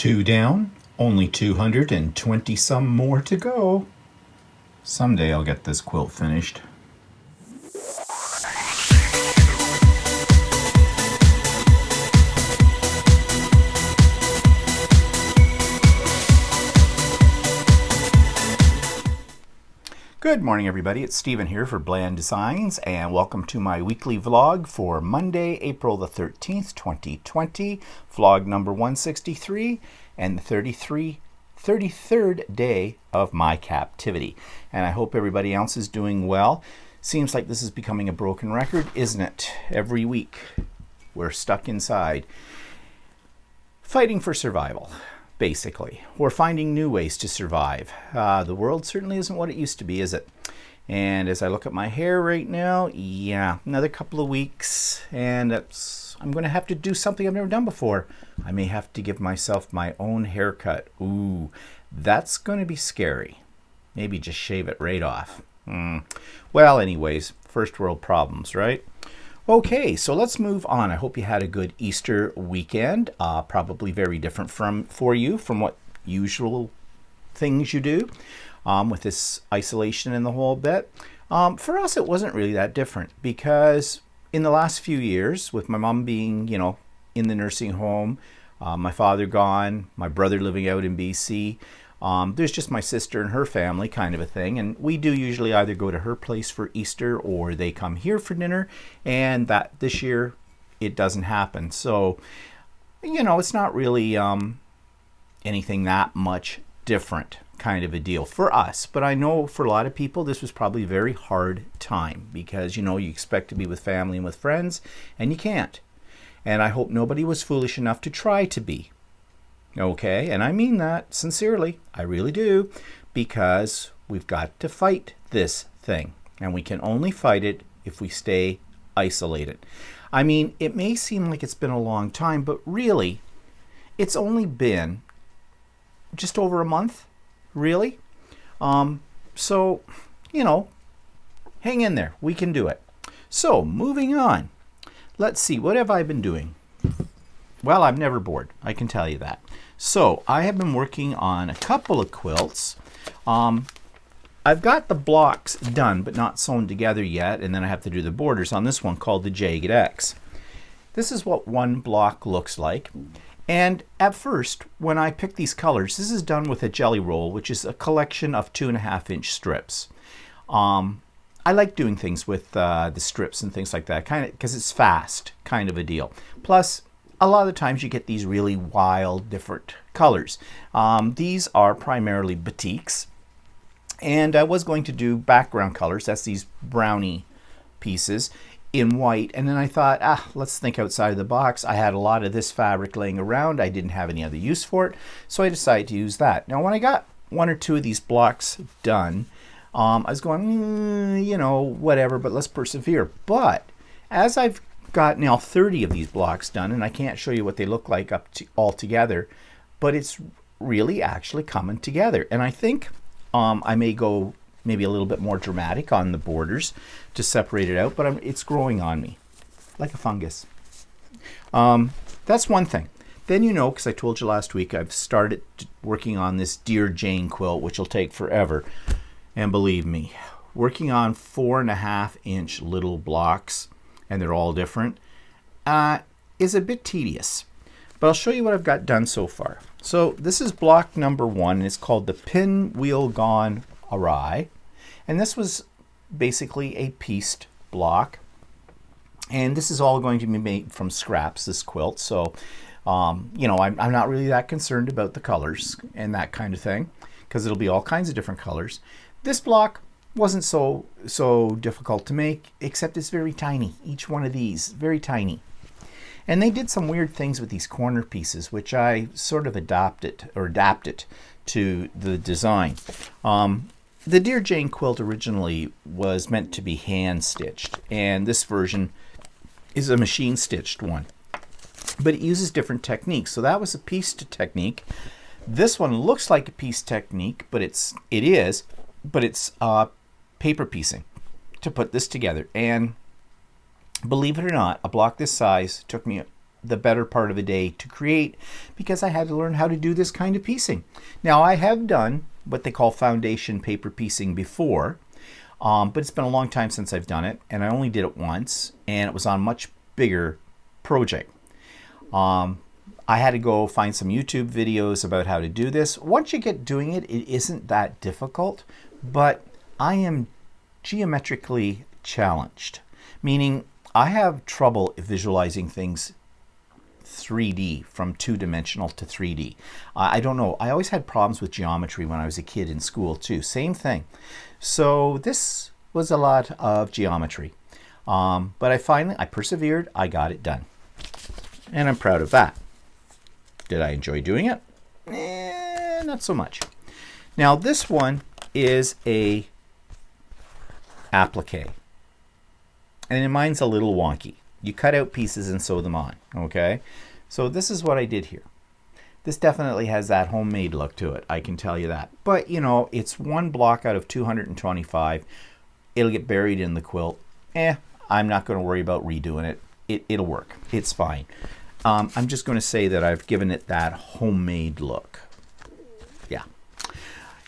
2 down, only 220 some more to go. Someday I'll get this quilt finished. Good morning, everybody. It's Stephen here for Bland Designs, and welcome to my weekly vlog for Monday, April the 13th, 2020, vlog number 163, and the 33rd day of my captivity. And I hope everybody else is doing well. Seems like this is becoming a broken record, isn't it? Every week we're stuck inside, fighting for survival. Basically, we're finding new ways to survive. The world certainly isn't what it used to be, is it? And as I look at my hair right now, yeah, another couple of weeks, and I'm going to have to do something I've never done before. I may have to give myself my own haircut. Ooh, that's going to be scary. Maybe just shave it right off. Well, anyways, first world problems, right? Okay, so let's move on. I hope you had a good Easter weekend. Probably very different for you from what usual things you do with this isolation and the whole bit. For us, it wasn't really that different because in the last few years, with my mom being, in the nursing home, my father gone, my brother living out in BC, there's just my sister and her family kind of a thing, and we do usually either go to her place for Easter or they come here for dinner, and that this year it doesn't happen. So it's not really anything that much different kind of a deal for us, but I know for a lot of people this was probably a very hard time because you expect to be with family and with friends and you can't, and I hope nobody was foolish enough to try to be. Okay, and I mean that sincerely. I really do, because we've got to fight this thing, and we can only fight it if we stay isolated. I mean, it may seem like it's been a long time, but really, it's only been just over a month, really. So, hang in there. We can do it. So, moving on. Let's see, what have I been doing? Well, I'm never bored, I can tell you that. So I have been working on a couple of quilts. I've got the blocks done but not sewn together yet, and then I have to do the borders on this one called the Jagged X. This is what one block looks like. And at first, when I picked these colors, this is done with a jelly roll, which is a collection of 2.5-inch strips. I like doing things with the strips and things like that, kind of because it's fast, kind of a deal. Plus, a lot of the times you get these really wild, different colors. These are primarily batiks, and I was going to do background colors. That's these brownie pieces in white, and then I thought, let's think outside of the box. I had a lot of this fabric laying around. I didn't have any other use for it, so I decided to use that. Now, when I got one or two of these blocks done, I was going, whatever, but let's persevere. But as I've got now 30 of these blocks done, and I can't show you what they look like all together, but it's really actually coming together. And I think I may go maybe a little bit more dramatic on the borders to separate it out, but it's growing on me like a fungus. That's one thing. Then because I told you last week, I've started working on this Dear Jane quilt, which will take forever. And believe me, working on 4.5-inch little blocks, and they're all different, is a bit tedious. But I'll show you what I've got done so far. So this is block number 1. It's called the Pinwheel Gone Awry. And this was basically a pieced block. And this is all going to be made from scraps, this quilt. So, I'm not really that concerned about the colors and that kind of thing, because it'll be all kinds of different colors. This block wasn't so difficult to make, except it's very tiny. Each one of these, very tiny. And they did some weird things with these corner pieces, which I sort of adapted to the design. The Dear Jane quilt originally was meant to be hand stitched, and this version is a machine stitched one. But it uses different techniques. So that was a pieced technique. This one looks like a pieced technique, but it is paper piecing to put this together. And believe it or not, a block this size took me the better part of a day to create because I had to learn how to do this kind of piecing. Now, I have done what they call foundation paper piecing before, but it's been a long time since I've done it, and I only did it once, and it was on a much bigger project. I had to go find some YouTube videos about how to do this. Once you get doing it, it isn't that difficult, but I am geometrically challenged, meaning I have trouble visualizing things 3D from 2-dimensional to 3D. I don't know. I always had problems with geometry when I was a kid in school too. Same thing. So this was a lot of geometry. But I persevered. I got it done. And I'm proud of that. Did I enjoy doing it? Not so much. Now this one is a applique. And mine's a little wonky. You cut out pieces and sew them on, okay? So this is what I did here. This definitely has that homemade look to it, I can tell you that. But, you know, it's one block out of 225. It'll get buried in the quilt. I'm not going to worry about redoing it. It'll work. It's fine. I'm just going to say that I've given it that homemade look. Yeah.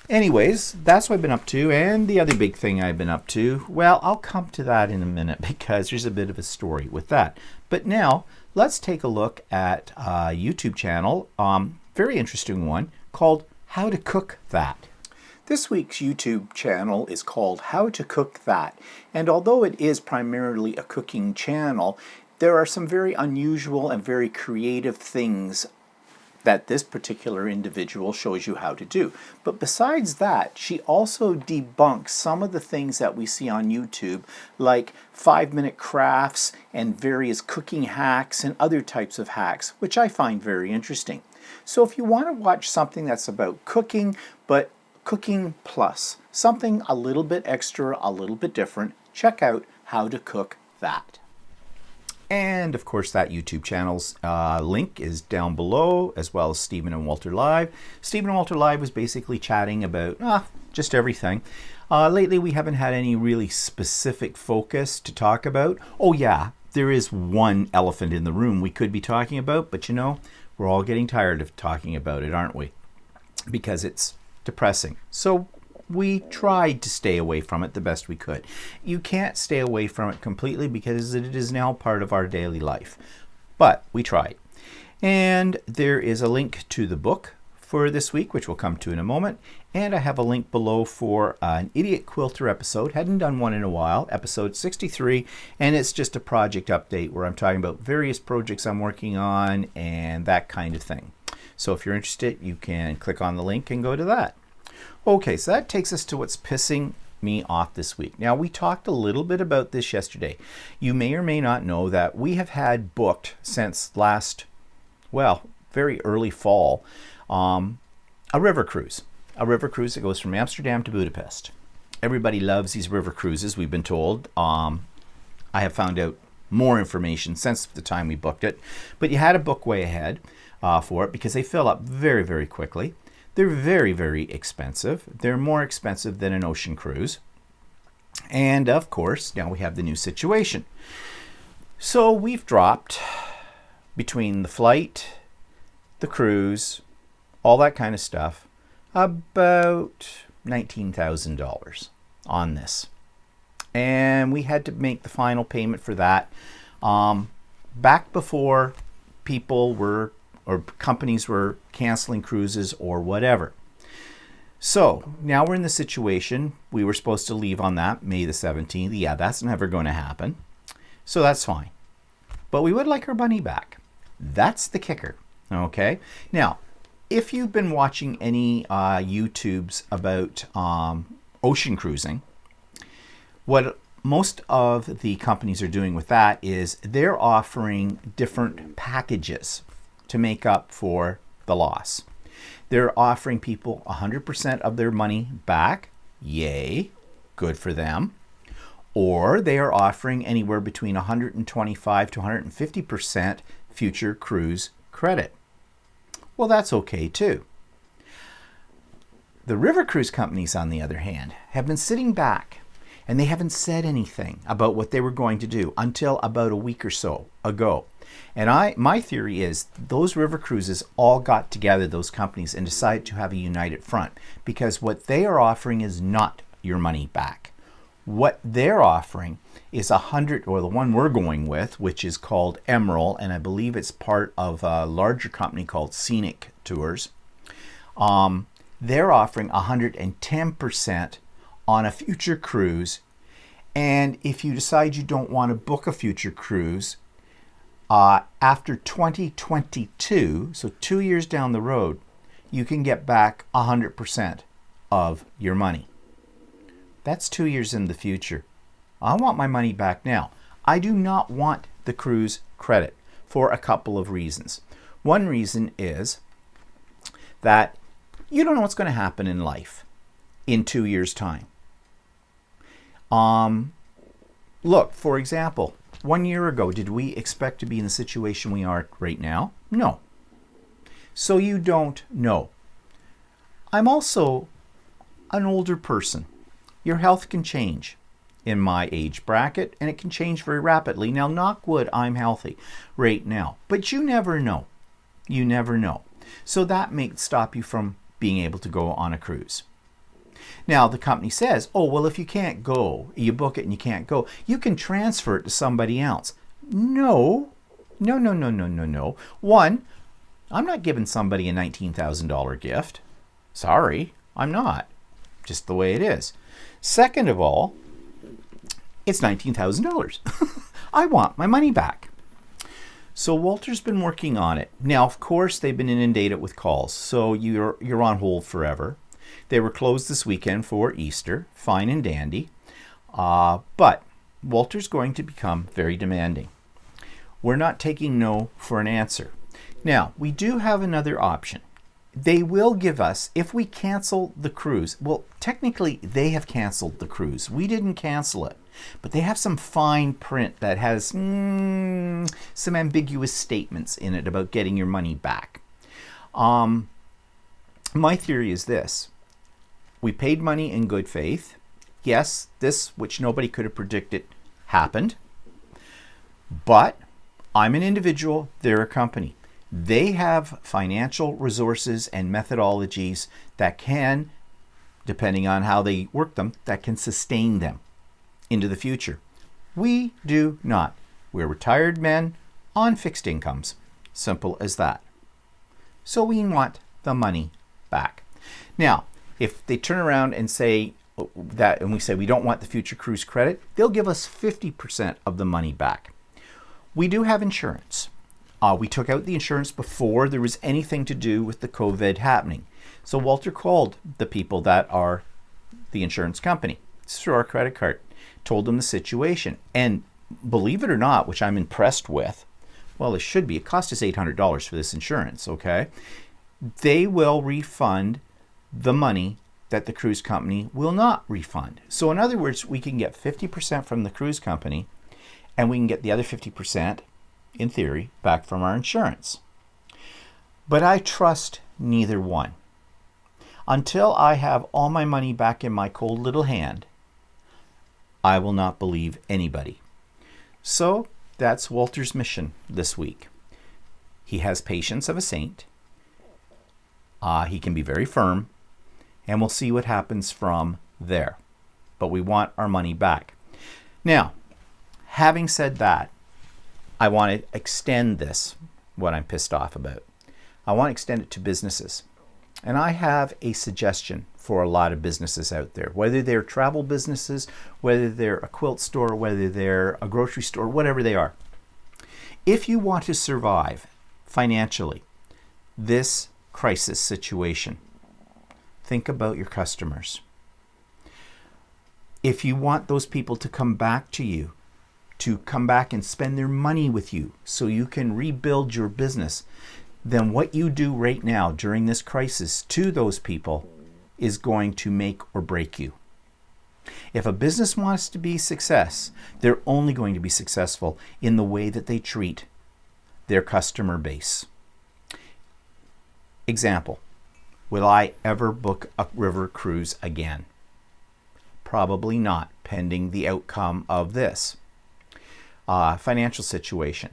Anyways, that's what I've been up to. And the other big thing I've been up to, well, I'll come to that in a minute because there's a bit of a story with that. But now, let's take a look at a YouTube channel, very interesting one, called How to Cook That. This week's YouTube channel is called How to Cook That. And although it is primarily a cooking channel, there are some very unusual and very creative things that this particular individual shows you how to do. But besides that, she also debunks some of the things that we see on YouTube, like 5-minute crafts and various cooking hacks and other types of hacks, which I find very interesting. So if you want to watch something that's about cooking, but cooking plus, something a little bit extra, a little bit different, check out How to Cook That. And of course that YouTube channel's link is down below, as well as Stephen and Walter Live. Stephen and Walter Live was basically chatting about just everything. Lately we haven't had any really specific focus to talk about. Oh yeah, there is one elephant in the room we could be talking about, but you know, we're all getting tired of talking about it, aren't we? Because it's depressing. So we tried to stay away from it the best we could. You can't stay away from it completely because it is now part of our daily life. But we tried. And there is a link to the book for this week, which we'll come to in a moment. And I have a link below for an Idiot Quilter episode. Hadn't done one in a while, episode 63. And it's just a project update where I'm talking about various projects I'm working on and that kind of thing. So if you're interested, you can click on the link and go to that. Okay, so that takes us to what's pissing me off this week. Now, we talked a little bit about this yesterday. You may or may not know that we have had booked since last, well, very early fall, a river cruise. A river cruise that goes from Amsterdam to Budapest. Everybody loves these river cruises, we've been told. I have found out more information since the time we booked it. But you had to book way ahead for it because they fill up very, very quickly. They're very, very expensive. They're more expensive than an ocean cruise. And of course, now we have the new situation. So we've dropped between the flight, the cruise, all that kind of stuff, about $19,000 on this. And we had to make the final payment for that back before people were or companies were canceling cruises or whatever. So now we're in the situation, we were supposed to leave on that May the 17th. Yeah, that's never going to happen. So that's fine. But we would like our money back. That's the kicker. Okay. Now, if you've been watching any YouTubes about ocean cruising, what most of the companies are doing with that is they're offering different packages to make up for the loss. They're offering people 100% of their money back. Yay, good for them. Or they are offering anywhere between 125 to 150% future cruise credit. Well, that's okay too. The river cruise companies, on the other hand, have been sitting back and they haven't said anything about what they were going to do until about a week or so ago. And my theory is those river cruises all got together, those companies, and decided to have a united front, because what they are offering is not your money back. What they're offering is 100, or the one we're going with, which is called Emerald, and I believe it's part of a larger company called Scenic Tours. They're offering 110% on a future cruise. And if you decide you don't want to book a future cruise, after 2022, so 2 years down the road, you can get back 100% of your money. That's 2 years in the future. I want my money back now. I do not want the cruise credit for a couple of reasons. One reason is that you don't know what's going to happen in life in 2 years' time. Look, for example, 1 year ago, did we expect to be in the situation we are right now? No. So you don't know. I'm also an older person. Your health can change in my age bracket, and it can change very rapidly. Now, knock wood, I'm healthy right now, but you never know. You never know. So that may stop you from being able to go on a cruise. Now, the company says, oh, well, if you can't go, you book it and you can't go, you can transfer it to somebody else. No. One, I'm not giving somebody a $19,000 gift. Sorry, I'm not. Just the way it is. Second of all, it's $19,000. I want my money back. So Walter's been working on it. Now, of course, they've been inundated with calls, so you're on hold forever. They were closed this weekend for Easter, fine and dandy. But Walter's going to become very demanding. We're not taking no for an answer. Now, we do have another option. They will give us, if we cancel the cruise, well, technically they have canceled the cruise. We didn't cancel it, but they have some fine print that has some ambiguous statements in it about getting your money back. My theory is this. We paid money in good faith. Yes, this, which nobody could have predicted, happened. But I'm an individual, they're a company. They have financial resources and methodologies that can, depending on how they work them, that can sustain them into the future. We do not. We're retired men on fixed incomes. Simple as that. So we want the money back. Now, if they turn around and say that, and we say we don't want the future cruise credit, they'll give us 50% of the money back. We do have insurance. We took out the insurance before there was anything to do with the COVID happening. So Walter called the people that are the insurance company. It's through our credit card. Told them the situation. And believe it or not, which I'm impressed with, well, it should be. It cost us $800 for this insurance, okay? They will refund the money that the cruise company will not refund. So in other words, we can get 50% from the cruise company, and we can get the other 50%, in theory, back from our insurance. But I trust neither one. Until I have all my money back in my cold little hand, I will not believe anybody. So that's Walter's mission this week. He has patience of a saint. He can be very firm, and we'll see what happens from there. But we want our money back. Now, having said that, I want to extend this, what I'm pissed off about. I want to extend it to businesses. And I have a suggestion for a lot of businesses out there, whether they're travel businesses, whether they're a quilt store, whether they're a grocery store, whatever they are. If you want to survive financially this crisis situation, think about your customers. If you want those people to come back to you, to come back and spend their money with you so you can rebuild your business, then what you do right now during this crisis to those people is going to make or break you. If a business wants to be success, they're only going to be successful in the way that they treat their customer base. Example, will I ever book a river cruise again? Probably not, pending the outcome of this. Financial situation.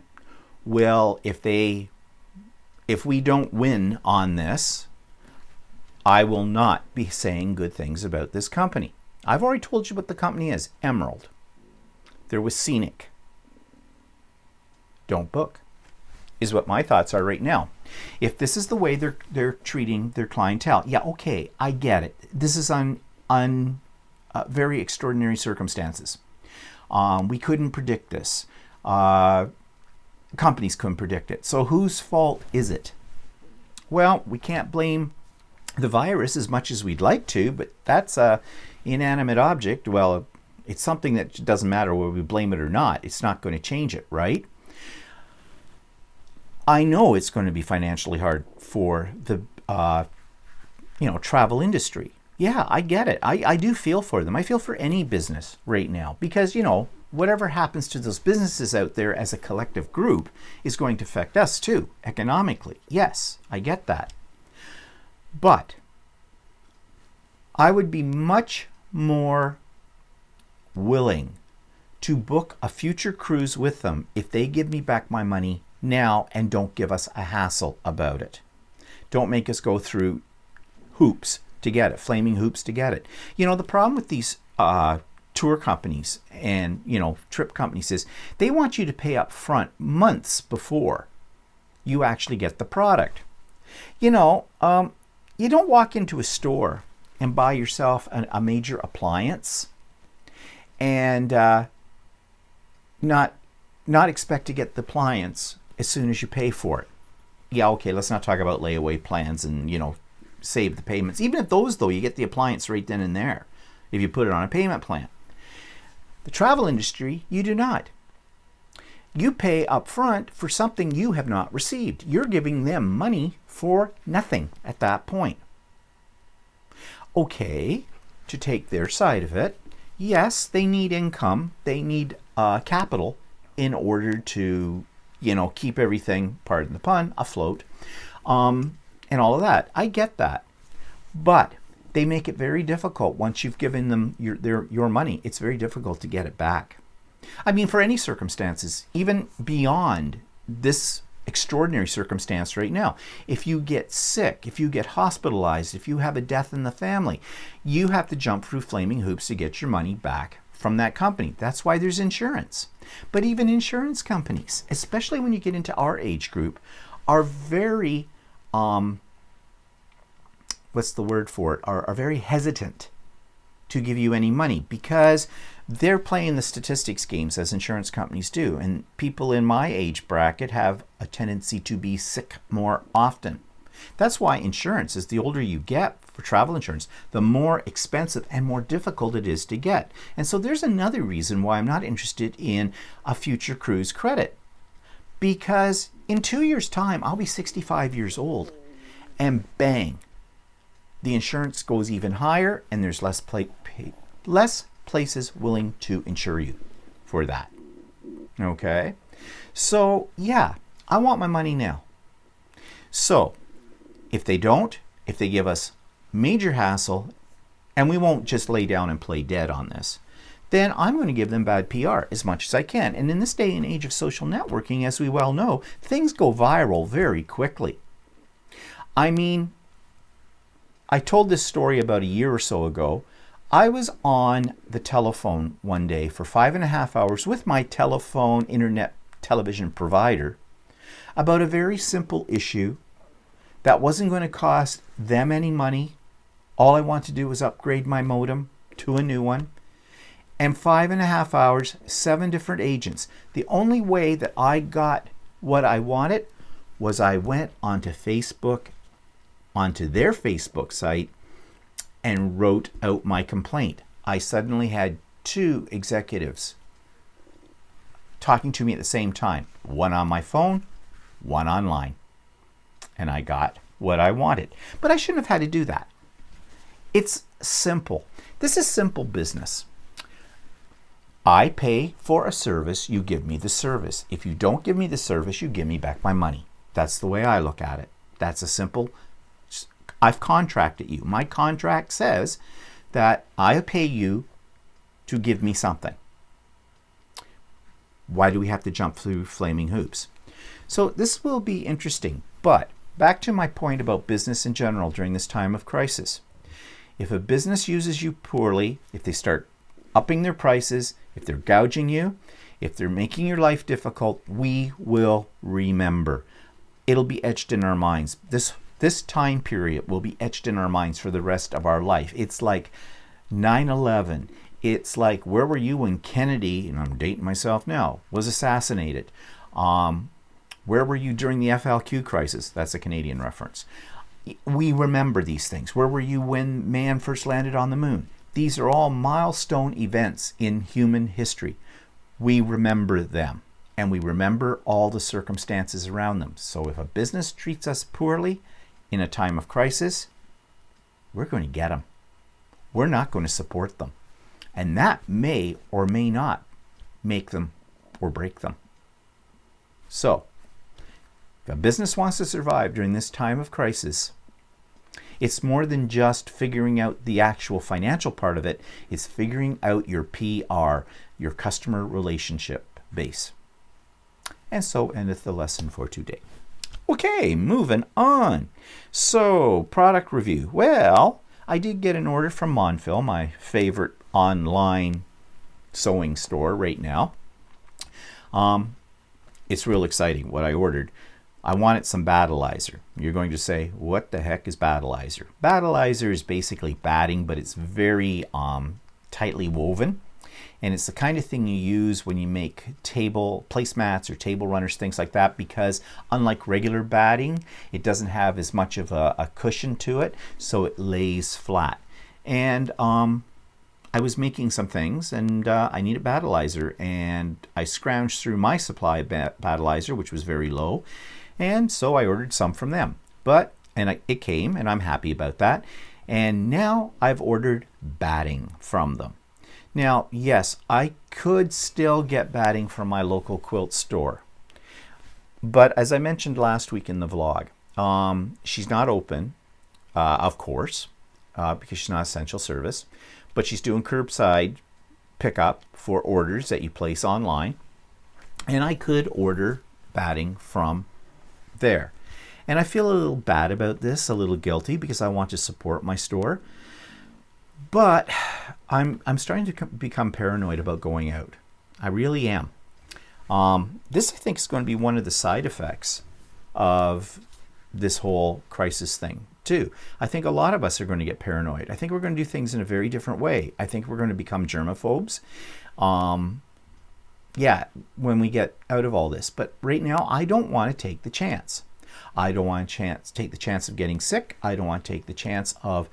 well, if we don't win on this, I will not be saying good things about this company. I've already told you what the company is. Emerald. There was Scenic. Don't book, is what my thoughts are right now. If this is the way they're treating their clientele, yeah, okay, I get it. This is very extraordinary circumstances. We couldn't predict this. Companies couldn't predict it. So whose fault is it? Well, we can't blame the virus as much as we'd like to, but that's a inanimate object. Well, it's something that doesn't matter whether we blame it or not. It's not going to change it, right? I know it's going to be financially hard for the travel industry. Yeah, I get it. I do feel for them. I feel for any business right now because, whatever happens to those businesses out there as a collective group is going to affect us too, economically. Yes, I get that. But I would be much more willing to book a future cruise with them if they give me back my money now and don't give us a hassle about it. Don't make us go through hoops to get it, flaming hoops to get it. The problem with these tour companies and, trip companies is they want you to pay up front months before you actually get the product. You don't walk into a store and buy yourself a major appliance and not expect to get the appliance as soon as you pay for it. Yeah, okay, let's not talk about layaway plans and, save the payments. Even if those, though, you get the appliance right then and there if you put it on a payment plan. The travel industry, you do not. You pay up front for something you have not received. You're giving them money for nothing at that point. Okay, to take their side of it, yes, they need income. They need capital in order to, keep everything, pardon the pun, afloat, and all of that. I get that. But they make it very difficult once you've given them your money. It's very difficult to get it back. I mean, for any circumstances, even beyond this extraordinary circumstance right now. If you get sick, if you get hospitalized, if you have a death in the family, you have to jump through flaming hoops to get your money back from that company. That's why there's insurance. But even insurance companies, especially when you get into our age group, are very, are very hesitant to give you any money because they're playing the statistics games as insurance companies do. And people in my age bracket have a tendency to be sick more often. That's why insurance, as the older you get for travel insurance, the more expensive and more difficult it is to get. And so there's another reason why I'm not interested in a future cruise credit. Because in 2 years' time, I'll be 65 years old. And bang, the insurance goes even higher and there's less places willing to insure you for that. Okay? So, yeah, I want my money now. So, if they don't, if they give us major hassle, and we won't just lay down and play dead on this, then I'm going to give them bad PR as much as I can. And in this day and age of social networking, as we well know, things go viral very quickly. I mean, I told this story about a year or so ago. I was on the telephone one day for 5.5 hours with my telephone internet television provider about a very simple issue that wasn't going to cost them any money. All I wanted to do was upgrade my modem to a new one. And 5.5 hours, 7 different agents. The only way that I got what I wanted was I went onto Facebook, onto their Facebook site, and wrote out my complaint. I suddenly had 2 executives talking to me at the same time. One on my phone, one online. And I got what I wanted. But I shouldn't have had to do that. It's simple. This is simple business. I pay for a service, you give me the service. If you don't give me the service, you give me back my money. That's the way I look at it. That's a simple, I've contracted you. My contract says that I pay you to give me something. Why do we have to jump through flaming hoops? So this will be interesting. But back to my point about business in general during this time of crisis. If a business uses you poorly, if they start upping their prices, if they're gouging you, if they're making your life difficult, we will remember. It'll be etched in our minds. This time period will be etched in our minds for the rest of our life. It's like 9/11. It's like, where were you when Kennedy, and I'm dating myself now, was assassinated? Where were you during the FLQ crisis? That's a Canadian reference. We remember these things. Where were you when man first landed on the moon? These are all milestone events in human history. We remember them, and we remember all the circumstances around them. So if a business treats us poorly in a time of crisis, we're going to get them. We're not going to support them. And that may or may not make them or break them. So, if a business wants to survive during this time of crisis, it's more than just figuring out the actual financial part of it. It's figuring out your PR, your customer relationship base. And so endeth the lesson for today. Okay, moving on. So, product review. Well, I did get an order from Monfil, my favorite online sewing store right now. It's real exciting what I ordered. I wanted some battleizer. You're going to say, what the heck is battleizer? Battleizer is basically batting, but it's very tightly woven. And it's the kind of thing you use when you make table placemats or table runners, things like that, because unlike regular batting, it doesn't have as much of a cushion to it, so it lays flat. And I was making some things, and I needed battleizer, and I scrounged through my supply of battleizer, which was very low, and so I ordered some from them. It came, and I'm happy about that. And now I've ordered batting from them. Now, yes, I could still get batting from my local quilt store. But as I mentioned last week in the vlog, she's not open, of course, because she's not essential service. But she's doing curbside pickup for orders that you place online. And I could order batting from there. And I feel a little bad about this, a little guilty, because I want to support my store. But I'm starting to become paranoid about going out. I really am. This, I think, is going to be one of the side effects of this whole crisis thing, too. I think a lot of us are going to get paranoid. I think we're going to do things in a very different way. I think we're going to become germaphobes. Yeah, when we get out of all this. But right now, I don't want to take the chance. I don't want to take the chance of getting sick. I don't want to take the chance of,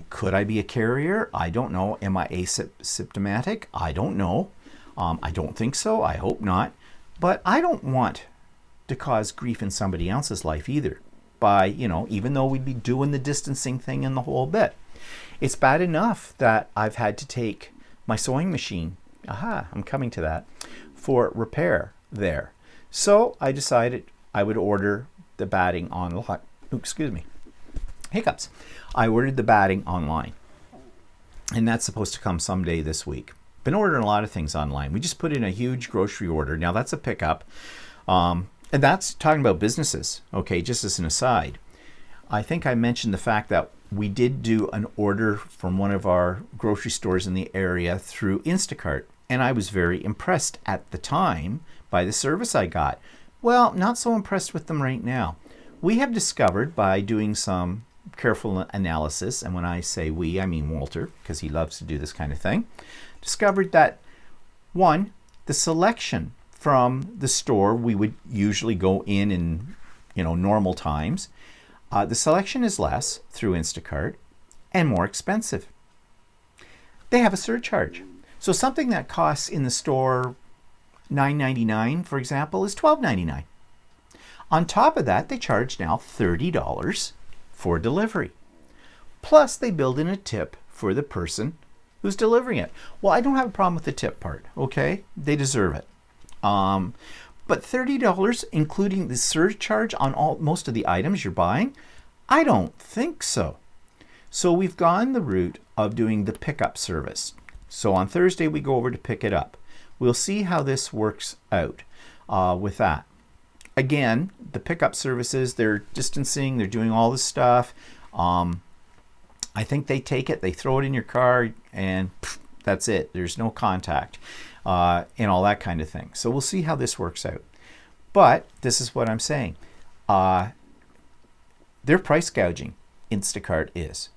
could I be a carrier? I don't know. Am I asymptomatic? I don't know. I don't think so. I hope not. But I don't want to cause grief in somebody else's life either by, even though we'd be doing the distancing thing and the whole bit. It's bad enough that I've had to take my sewing machine, I'm coming to that, for repair there. So I decided I would order the batting online. Excuse me. Hiccups. I ordered the batting online. And that's supposed to come someday this week. Been ordering a lot of things online. We just put in a huge grocery order. Now that's a pickup. And that's talking about businesses. Okay, just as an aside. I think I mentioned the fact that we did do an order from one of our grocery stores in the area through Instacart. And I was very impressed at the time by the service I got. Well, not so impressed with them right now. We have discovered by doing some careful analysis, and when I say we, I mean Walter, because he loves to do this kind of thing, discovered that, one, the selection from the store we would usually go in normal times, the selection is less through Instacart and more expensive. They have a surcharge. So something that costs in the store $9.99, for example, is $12.99. On top of that, they charge now $30 for delivery. Plus, they build in a tip for the person who's delivering it. Well, I don't have a problem with the tip part, okay? They deserve it. But $30, including the surcharge on most of the items you're buying? I don't think so. So we've gone the route of doing the pickup service. So on Thursday, we go over to pick it up. We'll see how this works out with that. again, the pickup services, they're distancing, they're doing all this stuff. I think they take it, they throw it in your car, and that's it. There's no contact and all that kind of thing. So we'll see how this works out. But this is what I'm saying. They're price gouging. Instacart is.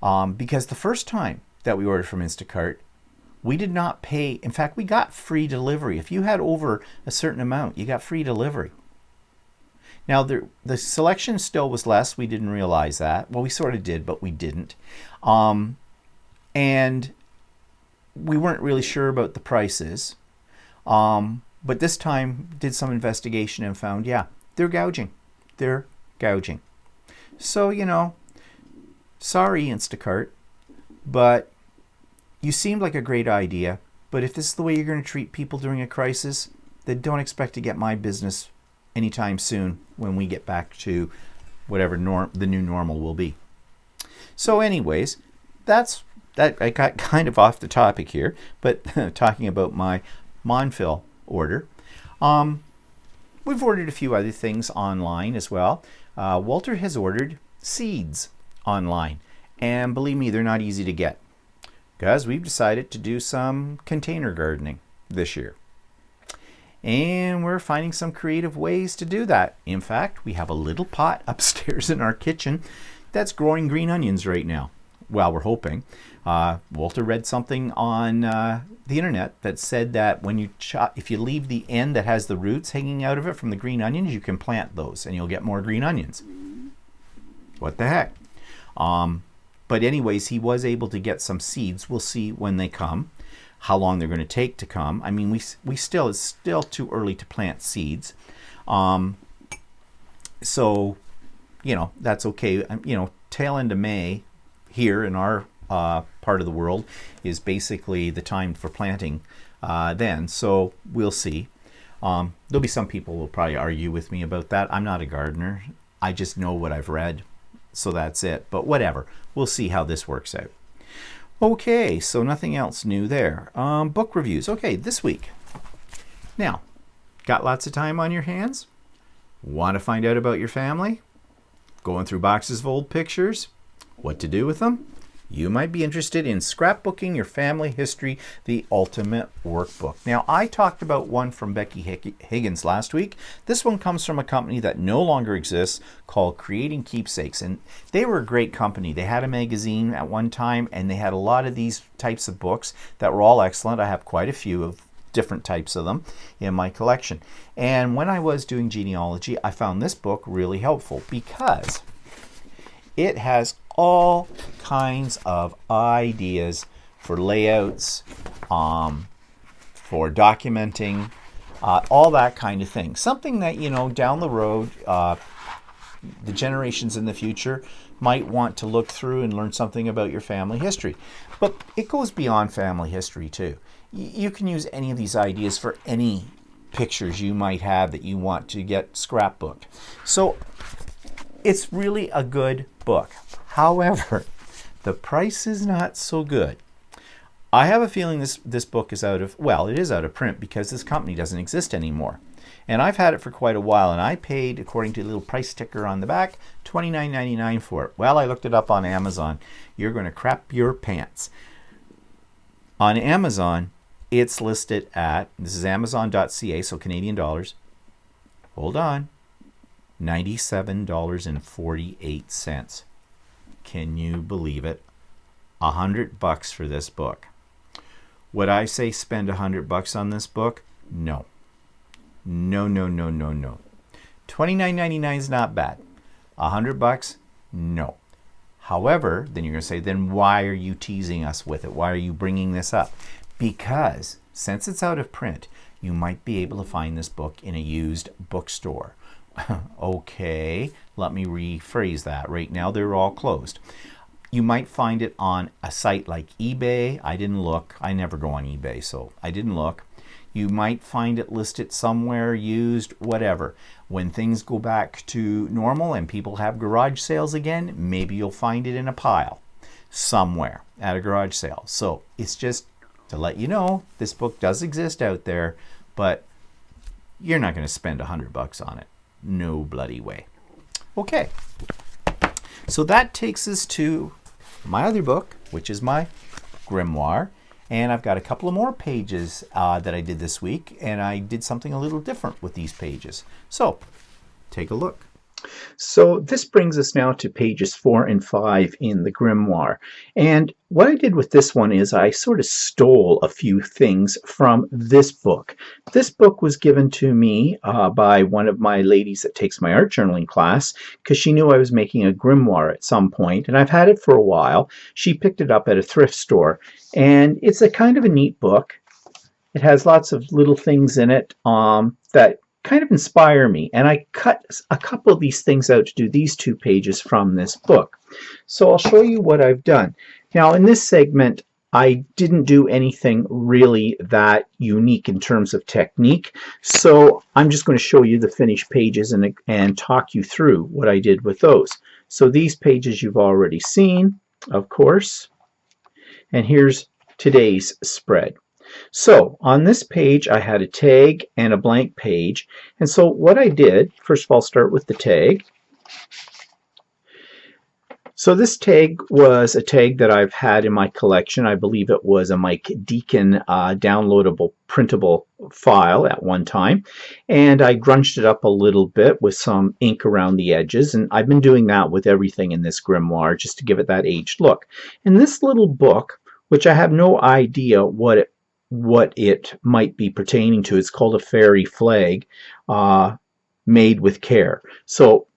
Because the first time that we ordered from Instacart, we did not pay. In fact, we got free delivery. If you had over a certain amount, you got free delivery. Now, the selection still was less. We didn't realize that. Well, we sort of did, but we didn't. And we weren't really sure about the prices. But this time, did some investigation and found, yeah, they're gouging. They're gouging. So, you know, sorry, Instacart, but you seemed like a great idea. But if this is the way you're going to treat people during a crisis, then don't expect to get my business anytime soon when we get back to whatever the new normal will be. So anyways, that I got kind of off the topic here, but talking about my Monfil order. We've ordered a few other things online as well. Walter has ordered seeds online, and believe me, they're not easy to get, because we've decided to do some container gardening this year. And we're finding some creative ways to do that. In fact, we have a little pot upstairs in our kitchen that's growing green onions right now. Well, we're hoping. Walter read something on the internet that said that when you if you leave the end that has the roots hanging out of it from the green onions, you can plant those and you'll get more green onions. What the heck? But anyways, he was able to get some seeds. We'll see when they come, how long they're going to take to come. I mean, it's still too early to plant seeds. So, you know, that's okay. You know, tail end of May here in our part of the world is basically the time for planting then. So we'll see. There'll be some people who will probably argue with me about that. I'm not a gardener. I just know what I've read. So that's it. But whatever. We'll see how this works out. Okay, so nothing else new there. Book reviews. Okay, this week. Now, got lots of time on your hands? Want to find out about your family? Going through boxes of old pictures? What to do with them? You might be interested in Scrapbooking Your Family History, the Ultimate Workbook. Now, I talked about one from Becky Higgins last week. This one comes from a company that no longer exists called Creating Keepsakes. And they were a great company. They had a magazine at one time, and they had a lot of these types of books that were all excellent. I have quite a few of different types of them in my collection. And when I was doing genealogy, I found this book really helpful because it has all kinds of ideas for layouts, for documenting, all that kind of thing. Something that, you know, down the road, the generations in the future might want to look through and learn something about your family history. But it goes beyond family history too. You can use any of these ideas for any pictures you might have that you want to get scrapbooked. So it's really a good book. However, the price is not so good. I have a feeling this book is out of, well, it is out of print because this company doesn't exist anymore. And I've had it for quite a while, and I paid, according to the little price sticker on the back, $29.99 for it. Well, I looked it up on Amazon. You're going to crap your pants. On Amazon, it's listed at, this is Amazon.ca, so Canadian dollars. Hold on. $97.48. Can you believe it? $100 for this book. Would I say spend $100 on this book? No. No, no, no, no, no. $29.99 is not bad. $100? No. However, then you're going to say, then why are you teasing us with it? Why are you bringing this up? Because since it's out of print, you might be able to find this book in a used bookstore. Okay, let me rephrase that. Right now, they're all closed. You might find it on a site like eBay. I didn't look. I never go on eBay, so I didn't look. You might find it listed somewhere, used, whatever. When things go back to normal and people have garage sales again, maybe you'll find it in a pile somewhere at a garage sale. So it's just to let you know, this book does exist out there, but you're not going to spend $100 on it. No bloody way. Okay, so that takes us to my other book, which is my Grimoire. And I've got a couple of more pages that I did this week, and I did something a little different with these pages. So take a look. So this brings us now to pages 4 and 5 in the Grimoire. And what I did with this one is I sort of stole a few things from this book. This book was given to me by one of my ladies that takes my art journaling class, because she knew I was making a Grimoire at some point, and I've had it for a while. She picked it up at a thrift store, and it's a kind of a neat book. It has lots of little things in it that kind of inspire me, and I cut a couple of these things out to do these 2 pages from this book. So I'll show you what I've done. Now in this segment I didn't do anything really that unique in terms of technique, so I'm just going to show you the finished pages and talk you through what I did with those. So these pages you've already seen, of course, and here's today's spread. So on this page I had a tag and a blank page, and so what I did, first of all, start with the tag. So this tag was a tag that I've had in my collection. I believe it was a Mike Deacon downloadable printable file at one time, and I grunged it up a little bit with some ink around the edges, and I've been doing that with everything in this Grimoire just to give it that aged look. And this little book, which I have no idea what it might be pertaining to, it's called a fairy flag, made with care. So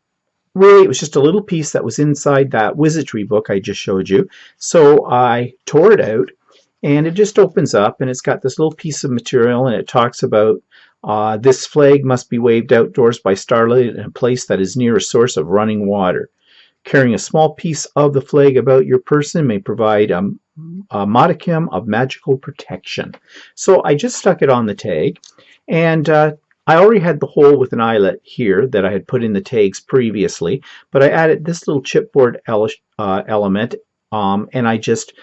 really it was just a little piece that was inside that wizardry book I just showed you. So I tore it out, and it just opens up, and it's got this little piece of material, and it talks about this flag must be waved outdoors by starlight in a place that is near a source of running water. Carrying a small piece of the flag about your person may provide a modicum of magical protection. So I just stuck it on the tag, and I already had the hole with an eyelet here that I had put in the tags previously, but I added this little chipboard element, and I just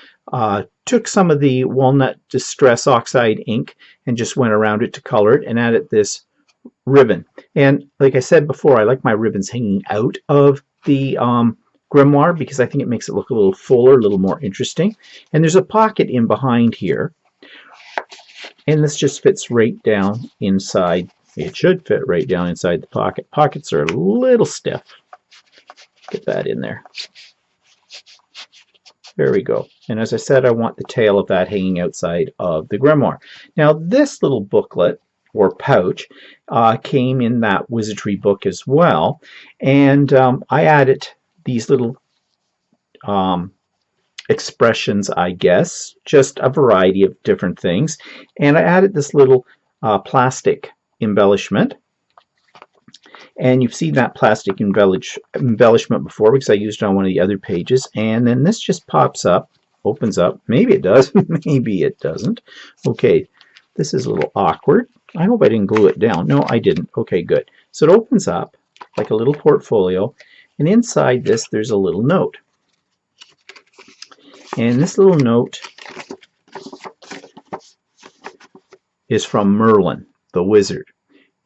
took some of the Walnut Distress Oxide ink and just went around it to color it, and added this ribbon. And like I said before, I like my ribbons hanging out of the Grimoire because I think it makes it look a little fuller, a little more interesting. And there's a pocket in behind here, and this just fits right down inside. It should fit right down inside the pocket. Pockets are a little stiff. Get that in there. There we go. And as I said, I want the tail of that hanging outside of the Grimoire. Now this little booklet or pouch came in that wizardry book as well, and I added these little expressions, I guess, just a variety of different things, and I added this little plastic embellishment, and you've seen that plastic embellishment before because I used it on one of the other pages. And then this just pops up, opens up. Maybe it does, maybe it doesn't. Okay, this is a little awkward. I hope I didn't glue it down. No, I didn't. Okay, good. So it opens up like a little portfolio, and inside this there's a little note. And this little note is from Merlin, the wizard.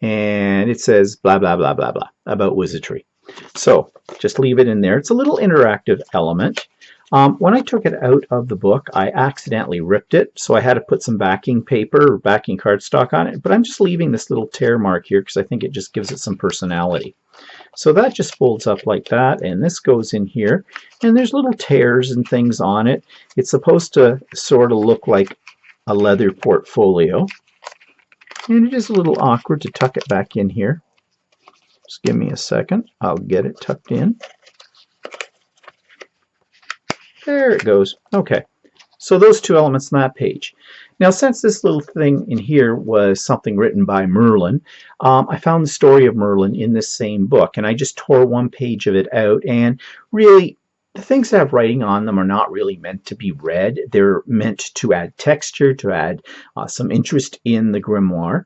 And it says blah, blah, blah, blah, blah about wizardry. So just leave it in there. It's a little interactive element. When I took it out of the book, I accidentally ripped it, so I had to put some backing paper or backing cardstock on it, but I'm just leaving this little tear mark here because I think it just gives it some personality. So that just folds up like that, and this goes in here, and there's little tears and things on it. It's supposed to sort of look like a leather portfolio, and it is a little awkward to tuck it back in here. Just give me a second. I'll get it tucked in. There it goes. Okay, so those two elements on that page. Now, since this little thing in here was something written by Merlin, I found the story of Merlin in this same book, and I just tore one page of it out. And really, the things that have writing on them are not really meant to be read. They're meant to add texture, to add some interest in the Grimoire.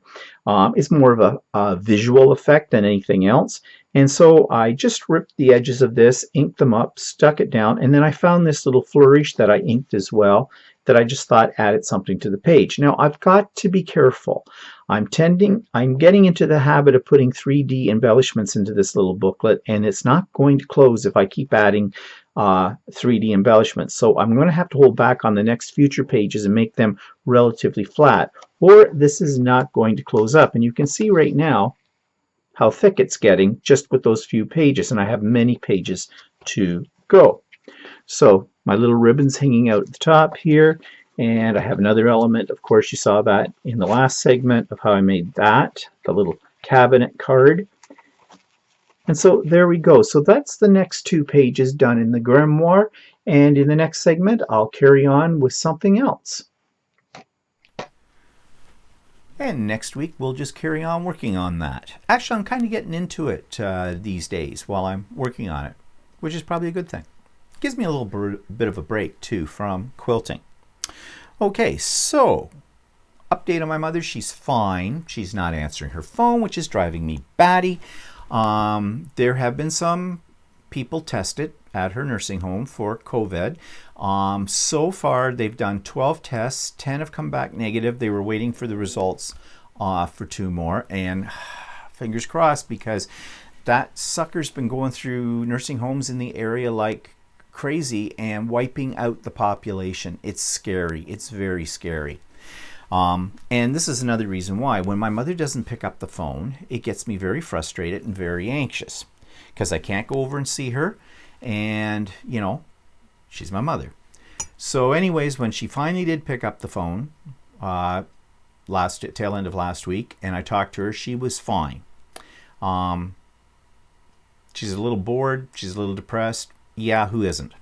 It's more of a visual effect than anything else. And so I just ripped the edges of this, inked them up, stuck it down, and then I found this little flourish that I inked as well that I just thought added something to the page. Now I've got to be careful. I'm getting into the habit of putting 3D embellishments into this little booklet, and it's not going to close if I keep adding 3D embellishments. So I'm going to have to hold back on the next future pages and make them relatively flat, or this is not going to close up. And you can see right now how thick it's getting just with those few pages, and I have many pages to go. So my little ribbon's hanging out at the top here, and I have another element. Of course, you saw that in the last segment of how I made that, the little cabinet card. And so there we go. So that's the next 2 pages done in the Grimoire, and in the next segment I'll carry on with something else. And next week we'll just carry on working on that. Actually, I'm kind of getting into it these days while I'm working on it, which is probably a good thing. Gives me a little bit of a break too from quilting. Okay, so update on my mother. She's fine. She's not answering her phone, which is driving me batty. There have been some people tested at her nursing home for COVID. So far, they've done 12 tests. 10 have come back negative. They were waiting for the results for 2 more. And fingers crossed, because that sucker's been going through nursing homes in the area like crazy and wiping out the population. It's scary. It's very scary. And this is another reason why when my mother doesn't pick up the phone, it gets me very frustrated and very anxious, because I can't go over and see her, and you know, she's my mother. So anyways, when she finally did pick up the phone tail end of last week, and I talked to her, she was fine. She's a little bored, she's a little depressed. Yeah, who isn't?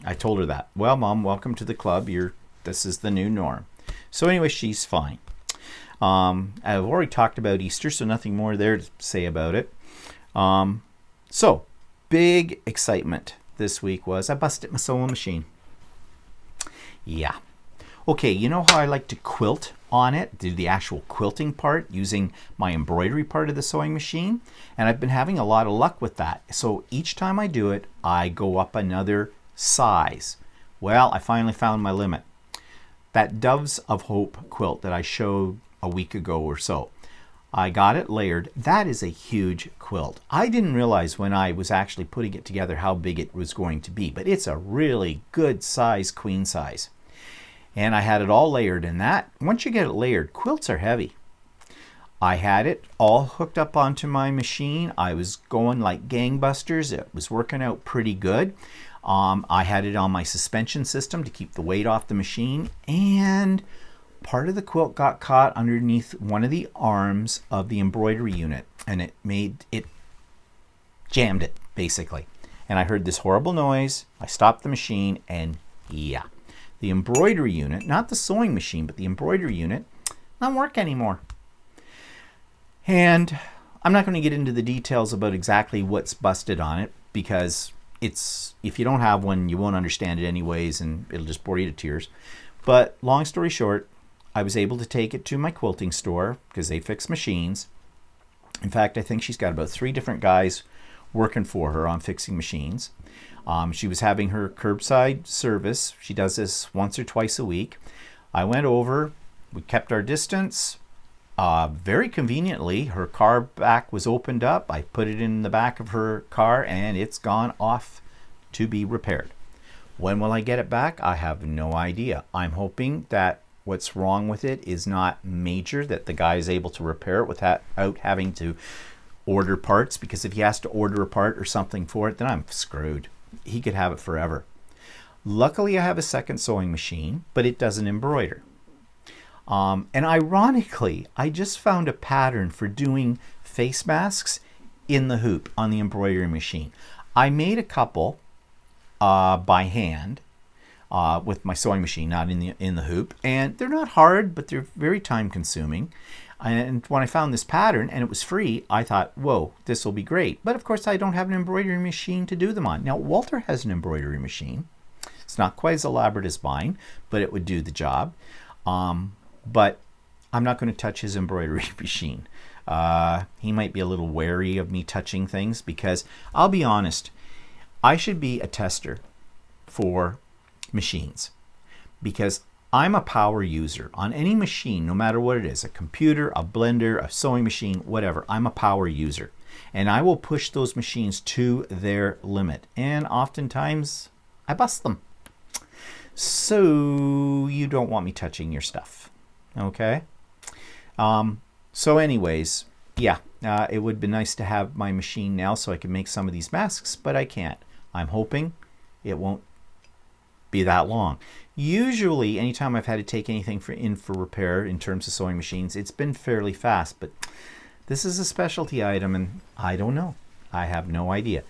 I told her that. Well, Mom, welcome to the club. This is the new norm. So anyway, she's fine. I've already talked about Easter, so nothing more there to say about it. So, big excitement this week was I busted my sewing machine. Yeah. Okay, you know how I like to quilt on it, do the actual quilting part using my embroidery part of the sewing machine? And I've been having a lot of luck with that. So each time I do it, I go up another size. Well, I finally found my limit. That Doves of Hope quilt that I showed a week ago or so, I got it layered. That is a huge quilt. I didn't realize when I was actually putting it together how big it was going to be, but it's a really good size, queen size. And I had it all layered, and that, once you get it layered, quilts are heavy. I had it all hooked up onto my machine. I was going like gangbusters. It was working out pretty good. I had it on my suspension system to keep the weight off the machine, and part of the quilt got caught underneath one of the arms of the embroidery unit, and it jammed it basically. And I heard this horrible noise. I stopped the machine, and yeah, the embroidery unit, not the sewing machine, but the embroidery unit, doesn't work anymore. And I'm not going to get into the details about exactly what's busted on it, because if you don't have one, you won't understand it anyways, and it'll just bore you to tears. But long story short, I was able to take it to my quilting store because they fix machines. In fact, I think she's got about 3 different guys working for her on fixing machines. She was having her curbside service. She does this once or twice a week. I went over, we kept our distance. Very conveniently, her car back was opened up. I put it in the back of her car, and it's gone off to be repaired. When will I get it back? I have no idea. I'm hoping that what's wrong with it is not major, that the guy is able to repair it without having to order parts, because if he has to order a part or something for it, then I'm screwed. He could have it forever. Luckily, I have a second sewing machine, but it doesn't embroider. And ironically, I just found a pattern for doing face masks in the hoop on the embroidery machine. I made a couple by hand with my sewing machine, not in the hoop, and they're not hard, but they're very time consuming. And when I found this pattern and it was free, I thought, whoa, this will be great. But of course, I don't have an embroidery machine to do them on. Now, Walter has an embroidery machine. It's not quite as elaborate as mine, but it would do the job. But I'm not going to touch his embroidery machine. He might be a little wary of me touching things, because I'll be honest, I should be a tester for machines. because I'm a power user on any machine, no matter what it is, a computer, a blender, a sewing machine, whatever. I'm a power user. And I will push those machines to their limit. And oftentimes, I bust them. So you don't want me touching your stuff. Okay? So anyways, yeah, it would be nice to have my machine now so I can make some of these masks, but I can't. I'm hoping it won't be that long. Usually, anytime I've had to take anything in for repair in terms of sewing machines, it's been fairly fast, but this is a specialty item, and I don't know. I have no idea.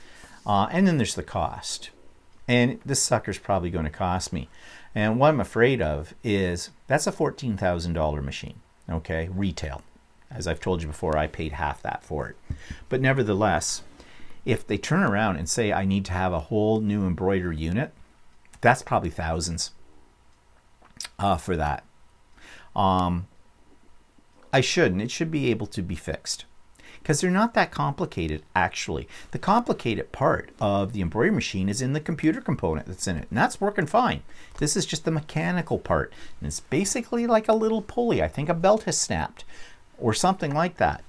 And then there's the cost. And this sucker's probably going to cost me. And what I'm afraid of is that's a $14,000 machine, okay, retail. As I've told you before, I paid half that for it. But nevertheless, if they turn around and say I need to have a whole new embroidery unit, that's probably thousands for that. It should be able to be fixed because they're not that complicated actually. The complicated part of the embroidery machine is in the computer component that's in it, and that's working fine. This is just the mechanical part, and it's basically like a little pulley. I think a belt has snapped or something like that.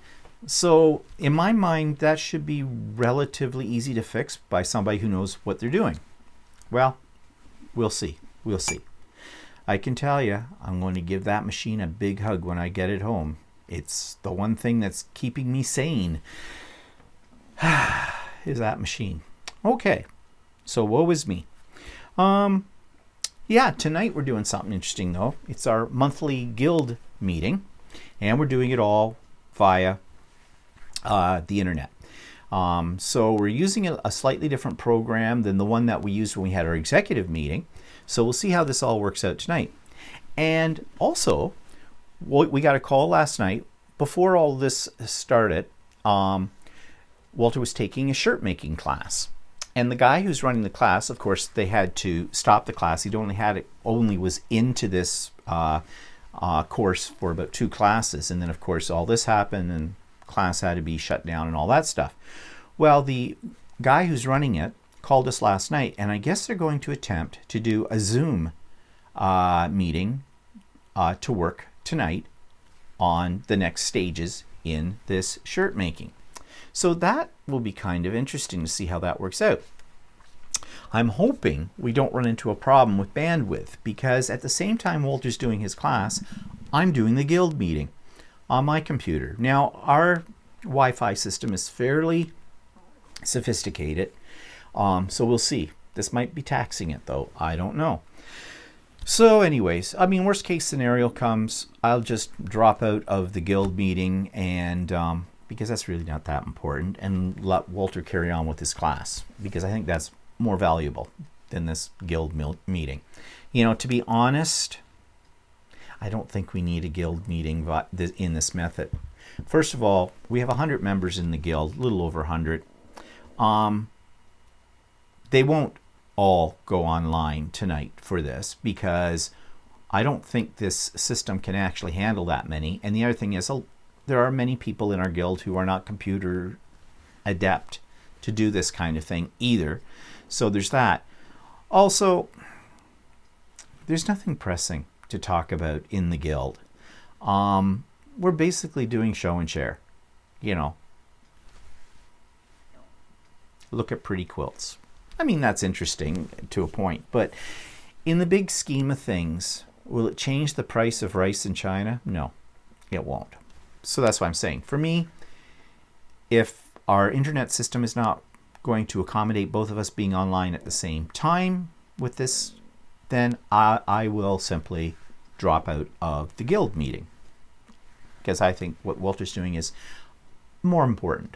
So in my mind, that should be relatively easy to fix by somebody who knows what they're doing. Well, we'll see. We'll see. I can tell you, I'm going to give that machine a big hug when I get it home. It's the one thing that's keeping me sane is that machine. Okay, so woe is me. Yeah, tonight we're doing something interesting though. It's our monthly guild meeting, and we're doing it all via the internet. So we're using a slightly different program than the one that we used when we had our executive meeting. So we'll see how this all works out tonight. And also, we got a call last night. Before all this started, Walter was taking a shirt making class. And the guy who's running the class, of course, they had to stop the class. He only was into this course for about 2 classes. And then, of course, all this happened and class had to be shut down and all that stuff. Well, the guy who's running it called us last night, and I guess they're going to attempt to do a Zoom meeting to work tonight on the next stages in this shirt making. So that will be kind of interesting to see how that works out. I'm hoping we don't run into a problem with bandwidth, because at the same time Walter's doing his class, I'm doing the guild meeting on my computer. Now, our Wi-Fi system is fairly sophisticated, so we'll see. This might be taxing it though, I don't know. So anyways, I mean, worst case scenario comes, I'll just drop out of the guild meeting, and because that's really not that important, and let Walter carry on with his class, because I think that's more valuable than this guild meeting. You know, to be honest, I don't think we need a guild meeting in this method. First of all, we have 100 members in the guild, a little over 100. They won't all go online tonight for this, because I don't think this system can actually handle that many. And the other thing is, there are many people in our guild who are not computer adept to do this kind of thing either. So there's that. Also, there's nothing pressing to talk about in the guild. We're basically doing show and share. You know, look at pretty quilts. I mean, that's interesting to a point, but in the big scheme of things, will it change the price of rice in China? No, it won't. So that's what I'm saying. For me, if our internet system is not going to accommodate both of us being online at the same time with this, then I will simply drop out of the guild meeting, because I think what Walter's doing is more important,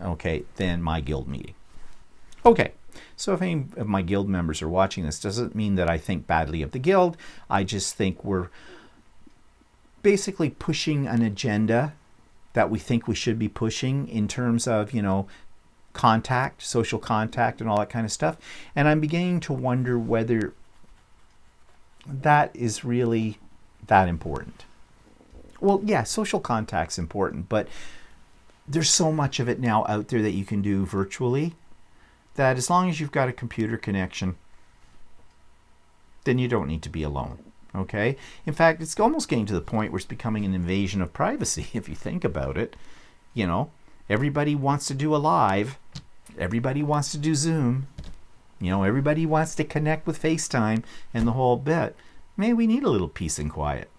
okay, than my guild meeting. Okay, so if any of my guild members are watching this, doesn't mean that I think badly of the guild. I just think we're basically pushing an agenda that we think we should be pushing in terms of, you know, contact, social contact, and all that kind of stuff. And I'm beginning to wonder whether that is really that important. Well, yeah, social contact's important, but there's so much of it now out there that you can do virtually that as long as you've got a computer connection, then you don't need to be alone. Okay? In fact, it's almost getting to the point where it's becoming an invasion of privacy, if you think about it. You know, everybody wants to do a live. Everybody wants to do Zoom. You know, everybody wants to connect with FaceTime and the whole bit. Maybe we need a little peace and quiet.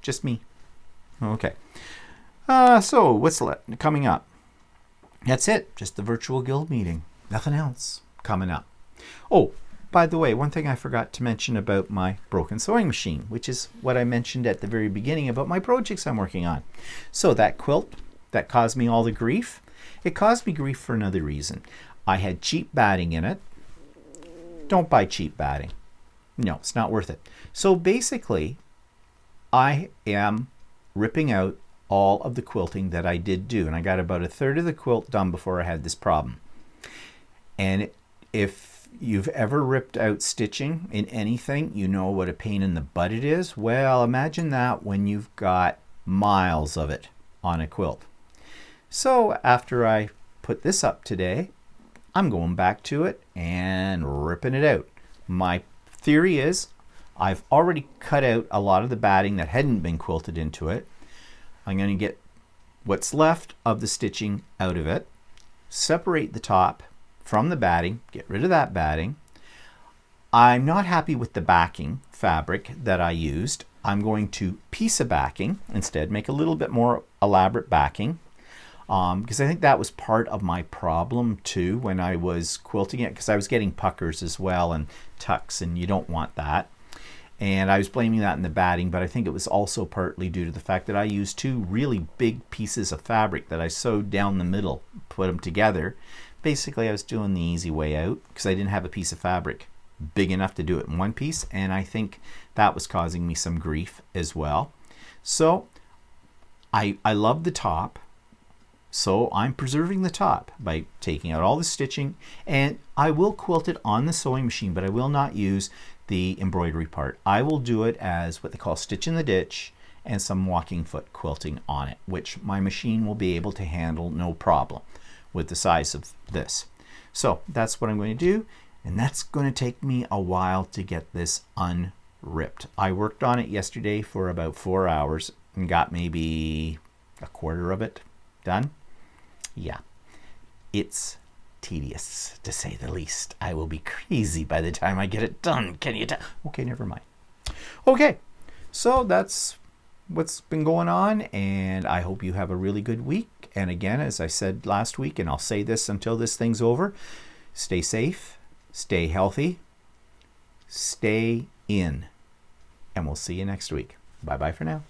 Just me. Okay. So what's coming up? That's it. Just the virtual guild meeting. Nothing else coming up. Oh, by the way, one thing I forgot to mention about my broken sewing machine, which is what I mentioned at the very beginning about my projects I'm working on. So that quilt that caused me all the grief, it caused me grief for another reason. I had cheap batting in it. Don't buy cheap batting. No, it's not worth it. So basically, I am ripping out all of the quilting that I did do. And I got about a third of the quilt done before I had this problem. And if you've ever ripped out stitching in anything, you know what a pain in the butt it is. Well, imagine that when you've got miles of it on a quilt. So after I put this up today, I'm going back to it and ripping it out. My theory is I've already cut out a lot of the batting that hadn't been quilted into it. I'm going to get what's left of the stitching out of it, separate the top from the batting, get rid of that batting. I'm not happy with the backing fabric that I used. I'm going to piece a backing instead, make a little bit more elaborate backing, because I think that was part of my problem too when I was quilting it, because I was getting puckers as well and tucks, and you don't want that. And I was blaming that in the batting, but I think it was also partly due to the fact that I used two really big pieces of fabric that I sewed down the middle, put them together. Basically, I was doing the easy way out because I didn't have a piece of fabric big enough to do it in one piece, and I think that was causing me some grief as well. So I love the top, so I'm preserving the top by taking out all the stitching, and I will quilt it on the sewing machine, but I will not use the embroidery part. I will do it as what they call stitch in the ditch and some walking foot quilting on it, which my machine will be able to handle no problem with the size of this. So that's what I'm going to do, and that's going to take me a while to get this unripped. I worked on it yesterday for about 4 hours and got maybe a quarter of it done. Yeah, it's tedious, to say the least. I will be crazy by the time I get it done. Can you tell? Okay, never mind. Okay, so that's what's been going on, and I hope you have a really good week. And again, as I said last week, and I'll say this until this thing's over, stay safe, stay healthy, stay in, and we'll see you next week. Bye-bye for now.